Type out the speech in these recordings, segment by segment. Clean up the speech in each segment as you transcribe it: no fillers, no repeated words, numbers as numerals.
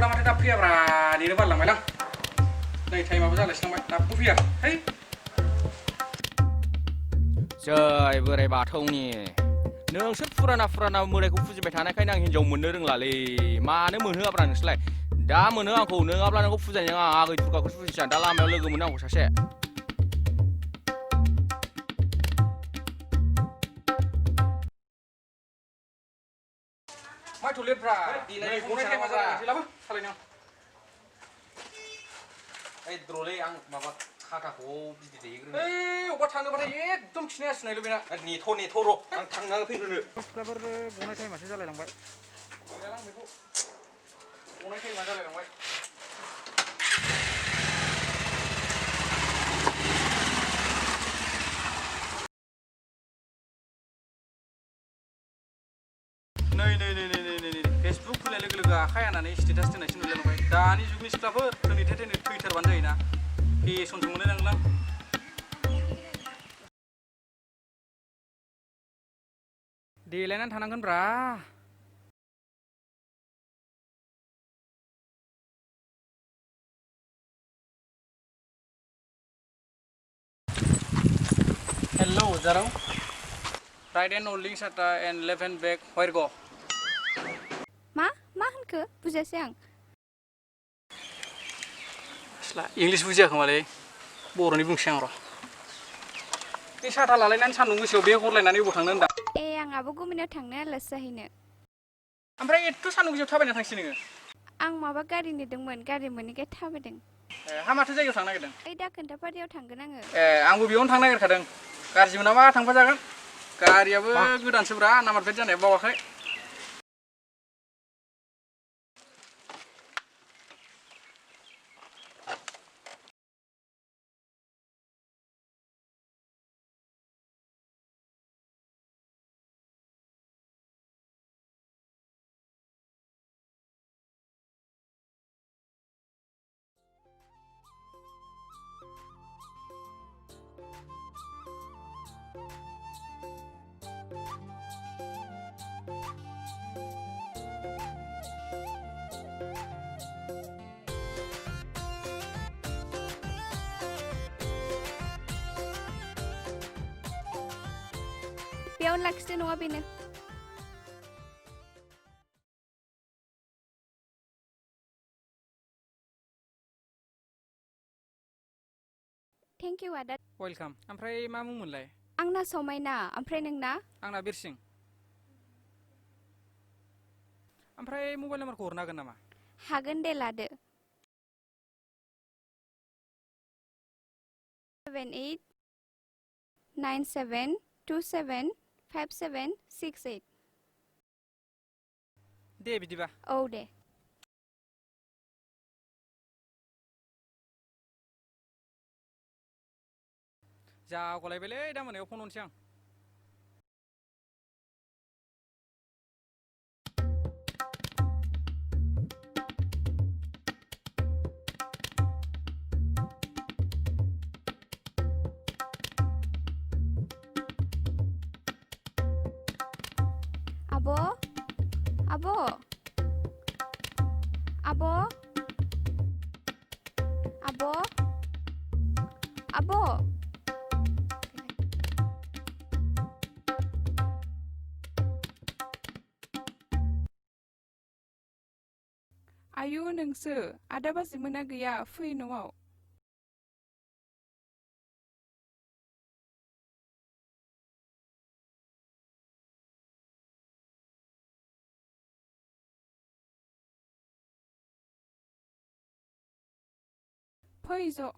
माथो दा फैयाब्रा नेनो बालांबायलां नै टाइमाबो जालायस्लांबाय दाबो फैया है जै बोराय बाथौनि नोंसोर फुराना मोदायखौ फुजिबाय थानायखायनो आं हिनजाव मोननो रोंलालै मानो मोनहोआब्रा नोंसोरलाय दा मोनो आंखौ नङाब्ला नोंखौ फुजानाय नङा आगै दुर्गाखौ फुजिनोसै दा लामायाव लोगो मोनो आंखौ सासे माथो लेटब्रा देलाय गनाय टाइमा जालायसै लाबो सालायनायाव ओइ द्रलै आं माबा खाथाखौ बिदि दैग्रोनो ओइ अबा थांनोबाथाय एकदम खिनाया सिनायलै बेना नेथ' र' आं थांना फैग्रोनो सिख्लाफोर गनाय टाइमासो जालायलांबाय गैलालां बेखौ गनाय टाइमा जालायलांबाय नै फेसबुक खुलिनाय लोगो लोगो आखाइ हानानै स्टेटास दोननायसो नुलायलांबाय दानि जुगनि सिख्लाफोर थैनो थैथारबानो जायोना फेसनसो मोनलाय लांलां देलायनानै थानांगोनब्रा हेलौ जारौ राइट एन्ड होल्डिं शाटा end left end back where go मा होनखो बुजियासै आं इंलिस बुजिया खोमालै बर'नि बुंसै आं र' बे साथा लालायनानै सान्दुं गोसोआव बे हरलायनानै अबाव थांनो होनदा ए आं आब' गुमैनाव थांनो आलासि जाहैनो ओमफ्राय एथ' सान्दुं गोसोआव थाबायना थांसै नोङो आं माबा गारि नेदोंमोन गारि मोनैखाय थाबायदों ए हा माथो जायगायाव थांनो नागिरदों ओइ दा खोन्थाफारियाव थांगोन आङो ए आंबो बेयावनो थांनो नागिरखादों गाज्रि मोनाबा थांफाजागोन गारियाबो गोदानसोब्रा नाम्बार प्लेट जानाया बावाखै बेयावनो लाखिदो नङा बेनो थेंक इउ आदा वेलकाम ओमफ्राय मा मुंमोनलाय आंना समायना ओमफ्राय नोंना आंना बिरसिं ओमफ्राय मबाइल नाम्बारखौ हरनो हागोन नामा हागोन दे लादो 7897275768 दे बिदिबा औ दे जा गलायबायलै दा मोनायाव फन हरनोसै आं आब' आब' आब' आब' आब' आयु नोंसो आदा बाजैमोना गैया फै न'आव फै ज'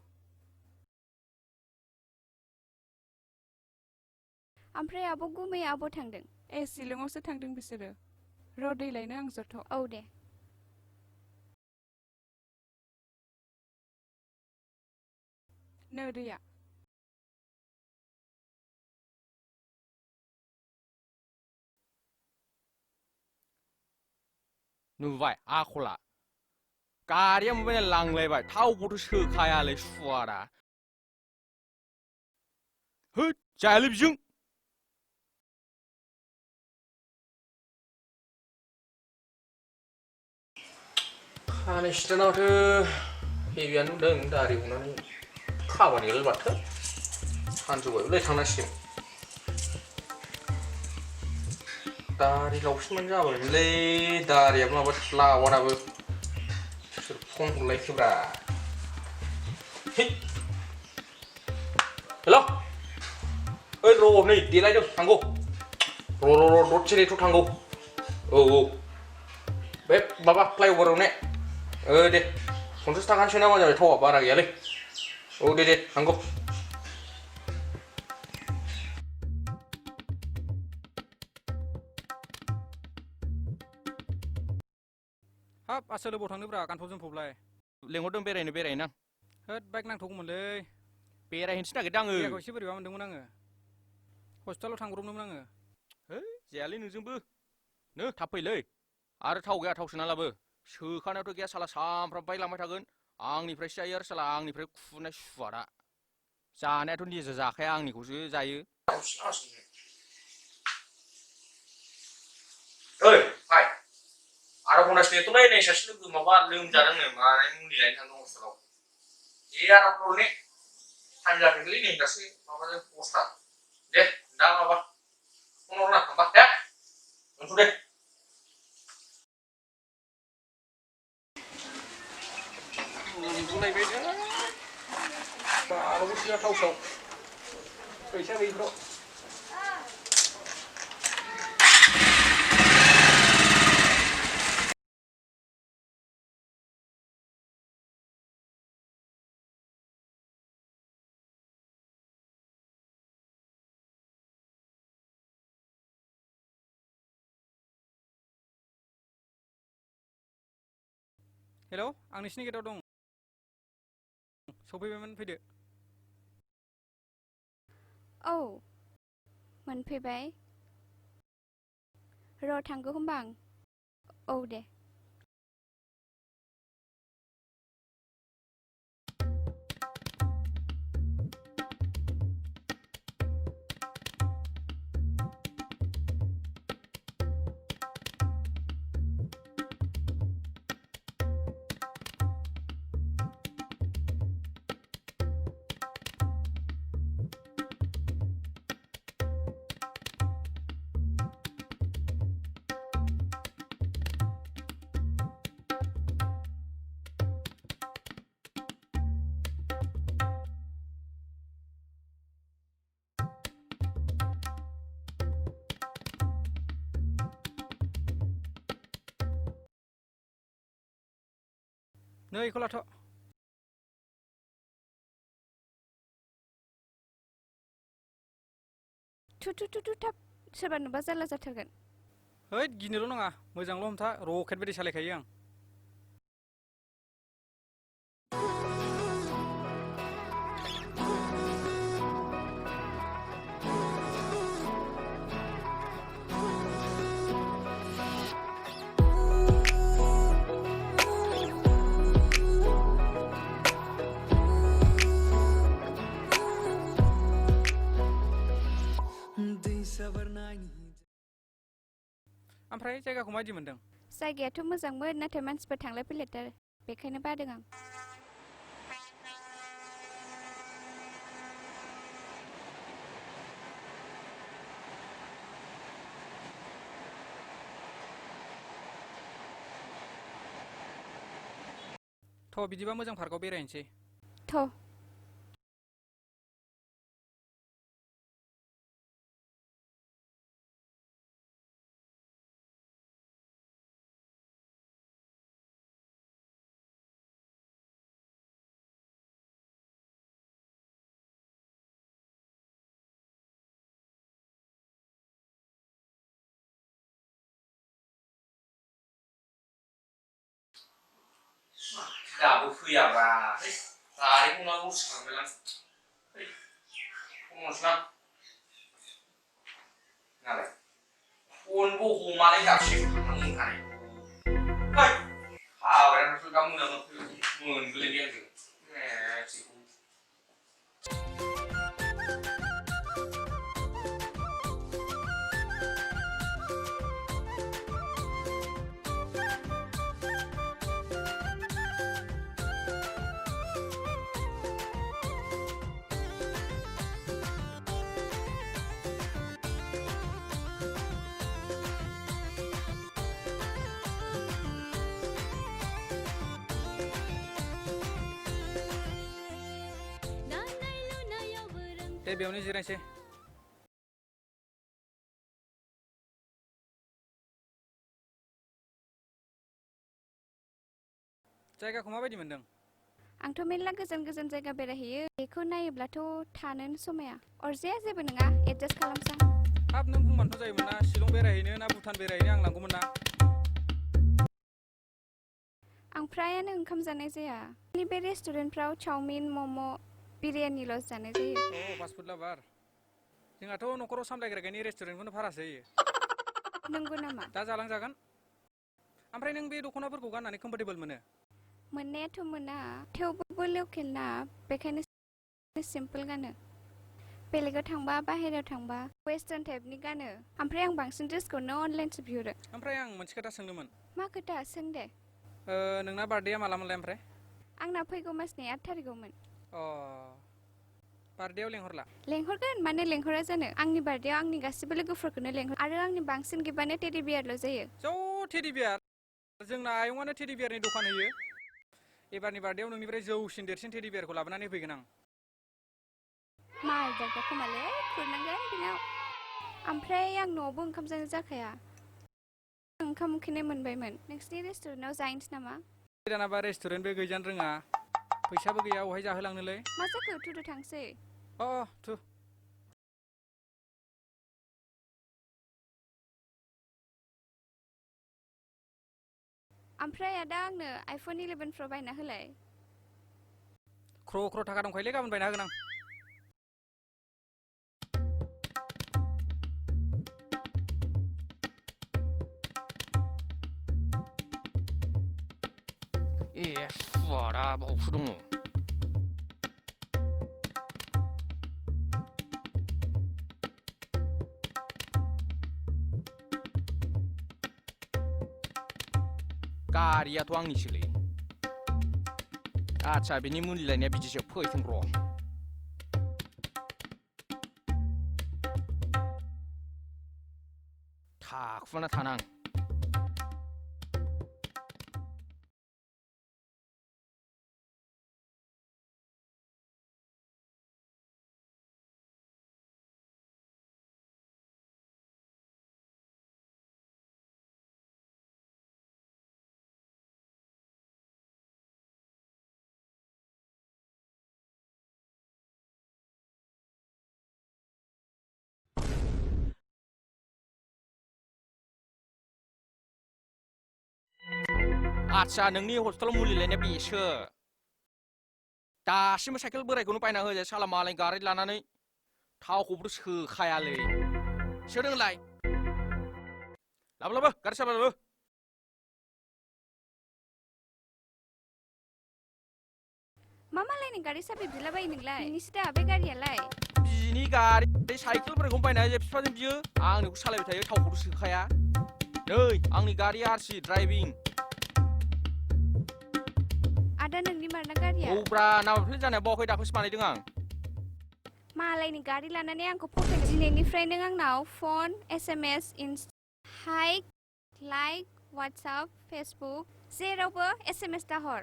ओमफ्राय आब' गुमै आब' थांदों ए शिलंआवसो थांदों बिसोरो र' दै लायनो आं जथ' औ दे नो दैया नुबाय आखला गारिया मोबाइला लांलायबाय थावखौथ' सोखायालै सुवादा होद जायालै बिजों सानैसोनावथो हेबियानो नुदों दारि हनानै खामानियालाय माथो सानजौबायबोलाय थांनांसिगोन दारि लावफिनबानो जाबायमोनलै दारियाबो माबा लावानाबो सोर फन हरलायखोब्रा हेल' ओइ र' नै देलायदों थांगौ र' दसे नेथ' थांगौ औ बे माबा फ्लाइअभाराव ने दे 50 थाखानि सोना मा जाबाय थावा बारा गैयालै औ दे थांगौ हाब आसोल बबाव थांनोब्रा गानफब जोमफबलाय लेंहरदों बेरायनो होद बाइक नांथ'गौमोनलै बेरायहैनोसो नागिरदों आङो देहाखौ एसे बोरैबा मोनदोंमोन आङो हस्पिटालाव थांब्रबनोमोन आङो है जायालै नोंजोंबो नो थाब फैलै आरो थाव गैया थाव सोना लाबो सोखानायावथ' गैया साला सामफ्राम बाइक लांबाय थागोन आंनिफ्रायसो जायो आरो साला आंनिफ्राय खुनाय सुवादा जानायाथ' निजा जाखाया आंनिखौसो जायो ओइ हाय आरो घन्टासो नेथ'लै नै सासे लोगो माबा लोमजादोंनो माने मुलि लायनो थांदों हस्पिटालाव आराम खालामने टाइम जाफैगोनलै नै दासो माबाजों बस्था दे दा माबा फन हरना थांबा दे दोनथ' दे उन्दुलायबाय बाल'बोसो थाव साव फैसा गैयिफ्राव हेलौ आं नोंसिनि गेटआव दं सफैबायमोन फैदो औ मोनफैबाय र' थांगौ होमबा आं औ दे नै इखौ लाथ' थु थाब सोरबा नुबा जारला जाथारगोन हैद गिनोल' नाङा मोजांल' हमथा रकेट बायदि सालायखायो आं ओमफ्राय जायगाखौ माबायदि मोनदों जायगायाथ' मोजांमोन नाथाय मानसिफोर थांलाय फैलायथार बेखायनो बादों आं थ' बिदिबा मोजां पार्कआव बेरायनोसै थ' दाबो फैयाब्रा गारिखौ मा उसुखांबायलां फनसलां नालाय फनबो हमालाय दाबसेबो थांनांगौ होनखानाय हाबायाथ' दा मोनामोन मोनगोलै आंजों दे बेयावनो जिरायनोसै जायगाखौ माबायदि मोनदों आंथ' मेरला गोजान गोजान जायगा बेरायहैयो बेखौ नायोब्लाथ' थानोनो समाया अरजाया जेबो नङा एडजास्ट खालामसा हाब नों बुंबानोथ' जायोमोन ना शिलं बेरायहैनो ना भुटान बेरायहैनो आं लांगौमोन ना आं फ्रायानो ओंखाम जानाय जाया बे रेस्टुरेन्टफ्राव चाउमिन मम' बिरियानिल' जानाय जायो अ फास्ट फुड लाभार जोंहाथ' न'खराव सामलायग्राखायनो रेस्टुरेन्टखौनो भारासो होयो नंगौ नामा दा जालांजागोन ओमफ्राय नों बे दख'नाफोरखौ गाननानै कम्फर्टेबल मोनो मोननायाथ' मोना थेवबो लकेल ना बेखायनो सिम्पोल गानो बेलेगाव थांबा बाहेरायाव थांबा वेस्टार्न टाइपनि गानो ओमफ्राय आं बांसिन ड्रेसखौनो अनलाइनसो बिहरो ओमफ्राय आं मोनसे खोथा सोंदोंमोन मा खोथा सों दे नोंना बार्थडेया मालामोनलाय ओमफ्राय आंना फैगौ मासनि 8 थारिखआवमोन अ बार्थडेयाव लेंहरला लेंहरगोन मानो लेंहरा जानो आंनि बार्थडेयाव आंनि गासिबो लोगोफोरखौनो लेंहर आरो आंनि बांसिन गिफ्टआनो टेडी बियारल' जायो ज' टेडी बियार जोंना आयंआनो टेडी बियारनि दखान होयो एबारनि बार्थडेयाव नोंनिफ्राय जौसिन देरसिन टेडी बियारखौ लाबोनानै फैगोन आं माल दागा खोमालै खुरनांगोन बिनाव ओमफ्राय आं न'आवबो ओंखाम जानो जाखाया ओंखाम उखैनाय मोनबायमोन नोंसिनि रेस्टुरेन्टआव जाहैनोसै नामा दानाबा रेस्टुरेन्टबो गैजानो रोङा फैसाबो गैया अहाय जाहोलांनोलै मा जाखो थुदो थांसै अ थु ओमफ्राय आदा आंनो आइफन 11 प्र बायना होलाय ख्र' ख्र' थाखा दंखायोलै गाबोन बायना होगोन आं ए सुवादा बावसो दङ गारियाथ' आंनिसोलै आच्छा बिनि मुलि लायनाया बिदिसो फैथों र' थाखुमाना थानां आच्छा नोंनि हस्टेलाव मुलि लायनाया बेसो दासिमबो साइकेल बोरायखौनो बायना होजाया साला मालाय गारि लानानै थावखौबोथ' सोखायालै सोदोंलाय लाबो गारि साबा लाबो मा मालायनि गारि साबि बिलाबायो नोंलाय नोंनिसो दा बे गारियालाय बिनि गारि साइकेल बोरायखौनो बायना होजाया बिफाजों बियो आं नोंखौ सालायबाय थायो थावखौथ' सोखाया नै आंनि गारि आरसि ड्राइभिं आदा नोंनि मारना गारिया औब्रा नाम्बार प्लेट जानाया बावाखै दाख्लैसो बानायदों आं मालायनि गारि लानानै आंखौ फसायनो दिनैनिफ्राय नों आंनाव फन SMS हाइक लाइक वाट्सएप फेसबुक जेरावबो SMS दाहर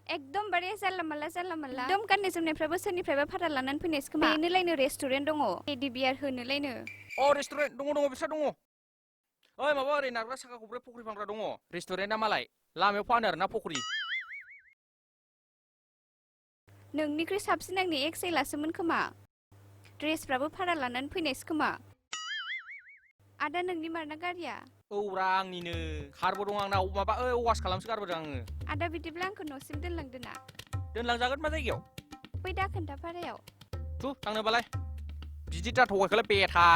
एकदमबारे जानला मानला एकदम गाननाय जोमनायफ्राबो सोरनिफ्रायबा भारा लानानै फैनायसो खोमा बेनोलायनो रेस्टुरेन्ट दङ टेडी बियार होनोलायनो अ रेस्टुरेन्ट दङ बिस्रा दङ ओइ माबा ओरै नारग्रा साखा खब्रै फख्रि फानग्रा दङ रेस्टुरेन्टआ मालाय लामायाव फानो आरोना फख्रि नोंनिख्रुइ साबसिन आंनि एक्सेलासोमोन खोमा ड्रेसफ्राबो भारा लानानै फैनायसो खोमा आदा नोंनि मारना गारिया औब्रा आंनिनो कारबो दं आंनाव माबा वास खालामसो गारबोदों आङो आदा बिदिब्ला आंखौ न'सिम दोनलांदो ना दोनलांजागोन मा जायगायाव बै दाखोन्था भारायाव थु थांनोबालाय बिदि दा थगायखौलाय बेथा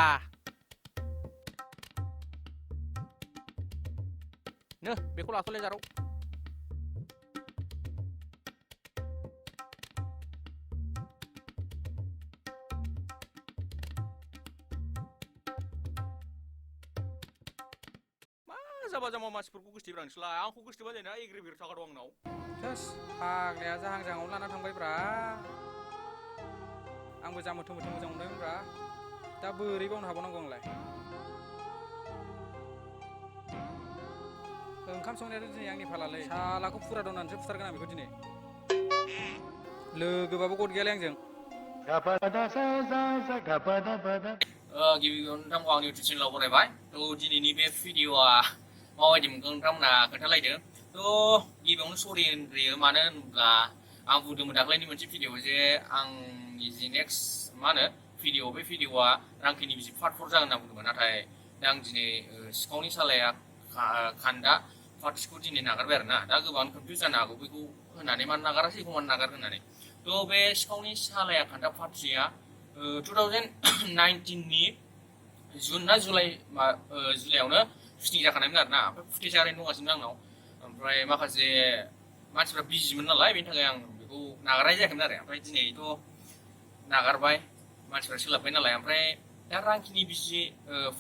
नो बेखौ लाथ'लाय जारौ जाबा जामा मानसिफोरखौ गोसथोब्रा नोंसोरलाय आंखौ गोसथोबा जायोना एग्रि बिग्रि थाखा दं आंनाव थोस फाग्लाया जाहां जाहाङावनो लाना थांबायब्रा आंबो जा मोथो मोथो मोजां मोनबायमोनब्रा दा बोरै बावनो हाबावनांगौ आंलाय ओंखाम संनायाथ' दिनै आंनि फालालै सालाखौ फुरा दंनानैसो फुथारगोन आं बेखौ दिनै लोगोबाबो गद गैयालै आंजों गिबियावनो नोंथांखौ आंनि इउटुब चेनेलाव बरायबाय थ' दिनैनि बे भिडिअआ माबायदि मोनगोन नोंथांमोना खोन्थालायदो थ' गिबियावनो सरि होनग्रोयो मानो होनब्ला आं बुंदोंमोन दाख्लैनि मोनसे भिडिअ जे आंनि जि नेक्स्ट मा होनो भिडिअ बे भिडिअआ रांखिनि बिजि पार्ट 4 जागोन होनना बुंदोंमोन नाथाय दा आं दिनै सिखावनि सालाया खान्दा पार्ट 2 खौ दिनै नागारबाय आरो ना दा गोबां कनफिउज जानो हागौ बेखौ होनानै मानो नागारासै बेखौ मानो नागार होननानै थ' बे सिखावनि सालाया खान्दा पार्ट 3आ 2019 नि जुन ना जुलाइआवनो शुटिं जाखानायमोन आरो ना ओमफ्राय फुटेज ओरैनो दंगासिनो आंनाव ओमफ्राय माखासे मानसिफ्रा बिजिमोन नालाय बेनि थाखाय आं बेखौ नागारनाय जायाखैमोन आरो ओमफ्राय दिनैथ' नागारबाय मानसिफ्रा सोलाबबाय नालाय ओमफ्राय दा रांखिनि बिजि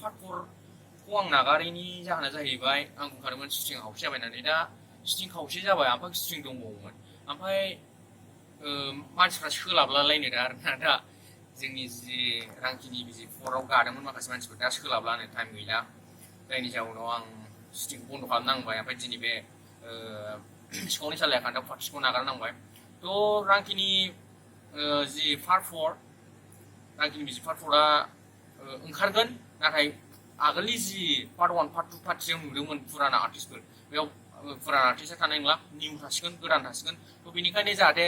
पार्ट 4 खौ आं नागारैनि जाहोना जाहैबाय आं बुंखादोंमोन शुटिं खावसे जाबाय होननानै दा शुटिं खावसे जाबाय ओमफ्राय शुटिं दंबावोमोन ओमफ्राय मानसिफ्रा सोलाबलालायनो दा आरोना दा जोंनि जि रांखिनि बिजि 4आव गादोंमोन माखासे मानसिफोर दा सोलाबलानो टाइम गैला जायनि जाउनाव आं शुटिंखौ बन्द' खालामनांबाय ओमफ्राय दिनै बे सिखावनि सालाया खान्दा पार्ट 2 खौ नागारनांबाय थ' रांखिनि जि पार्ट 4 रांखिनि बिजि पार्ट 4आ ओंखारगोन नाथाय आगोलनि जि पार्ट 1 पार्ट 2 पार्ट 3 आव नुदोंमोन फुराना आर्टिस्टफोर बेयाव फुराना आर्टिस्टआ थानाय नंला निउ थासिगोन गोदान थासिगोन थ' बेनिखायनो जाहाथे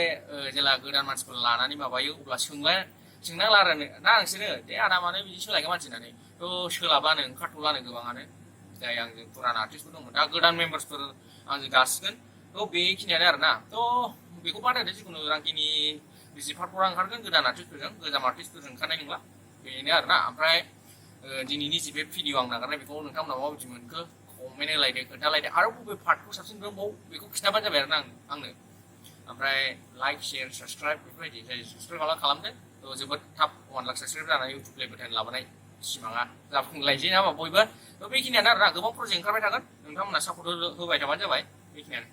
जेला गोदान मानसिफोर लानानै माबायो अब्ला सोंनांला आरो ना नोंसोरो दे आदा मानो बिदि सोलायगोन मानसि होननानै थ' सोलाबानो ओंखारथ'लानो गोबाङानो जाय आंजों फुराना आर्टिस्टफोर दंमोन दा गोदान मेम्बार्सफोर आंजों गासिगोन थ' बेखिनियानो आरो ना थ' बेखौ बानायदो जिखुनु रांखिनि बिजि पार्ट 4आ ओंखारगोन गोदान आर्टिस्टफोरजों गोजाम आर्टिस्टफोरजों ओंखारनाय नंला बेनो आरो ना ओमफ्राय दिनैनि जि बे भिडिअ आं नागारनाय बेखौ नोंथांमोना माबायदि मोनखो कमेन्ट होलायदो खोन्थालायदो आरो बबे पार्टखौ साबसिन मोनबाव बेखौ खिन्थाबानो जाबाय आरो ना आंनो ओमफ्राय लाइक शेयार साबसक्राइब बेफोरबायदि जाय साबसक्राइब खालामदो थ' जोबोद थाब 1 लाख साबसक्राइब जानानै इउटुब लेभेल 10 लाबोनाय सिमाङा जाफुंलायसै ना बयबो थ' बेखिनियानो आरो ना गोबां प्रजेक्ट ओंखारबाय थागोन नोंथांमोना सापर्ट होबाय थाबानो जाबाय बेखिनियानो